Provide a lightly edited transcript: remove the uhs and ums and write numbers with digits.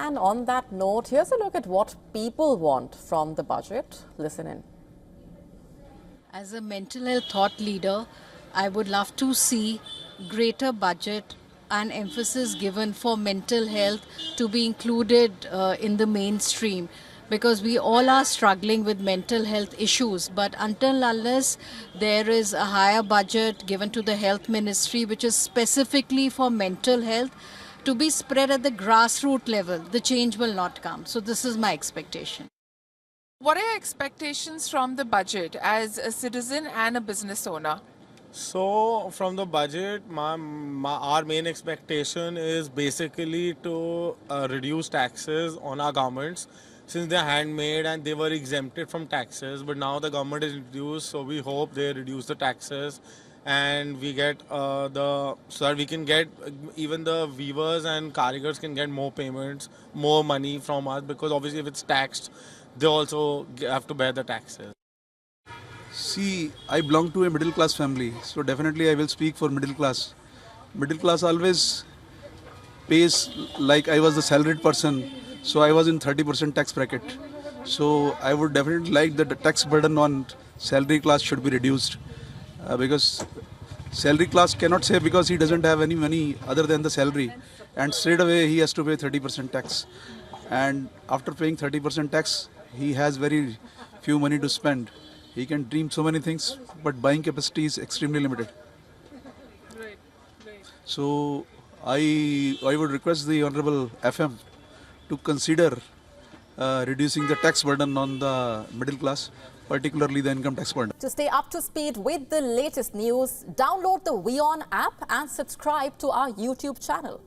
And on that note, here's a look at what people want from the budget. Listen in. As a mental health thought leader, I would love to see greater budget and emphasis given for mental health to be included in the mainstream, because we all are struggling with mental health issues. But until unless there is a higher budget given to the health ministry, which is specifically for mental health, to be spread at the grassroots level, the change will not come. So this is my expectation. What are your expectations from the budget as a citizen and a business owner? So from the budget, our main expectation is basically to reduce taxes on our governments, since they're handmade and they were exempted from taxes. But now the government is reduced, so we hope they reduce the taxes and we get so that we can get, even the weavers and karigars can get more payments, more money from us, because obviously if it's taxed, they also have to bear the taxes. See, I belong to a middle class family, so definitely I will speak for middle class. Middle class always pays like I was the salaried person, so I was in 30% tax bracket. So I would definitely like that the tax burden on salary class should be reduced, because salary class cannot say because he doesn't have any money other than the salary, and straight away he has to pay 30% tax. And after paying 30% tax, he has very few money to spend. He can dream so many things, but buying capacity is extremely limited. Right. So I would request the Honorable FM to consider reducing the tax burden on the middle class, particularly the income tax burden. To stay up to speed with the latest news, download the WION app and subscribe to our YouTube channel.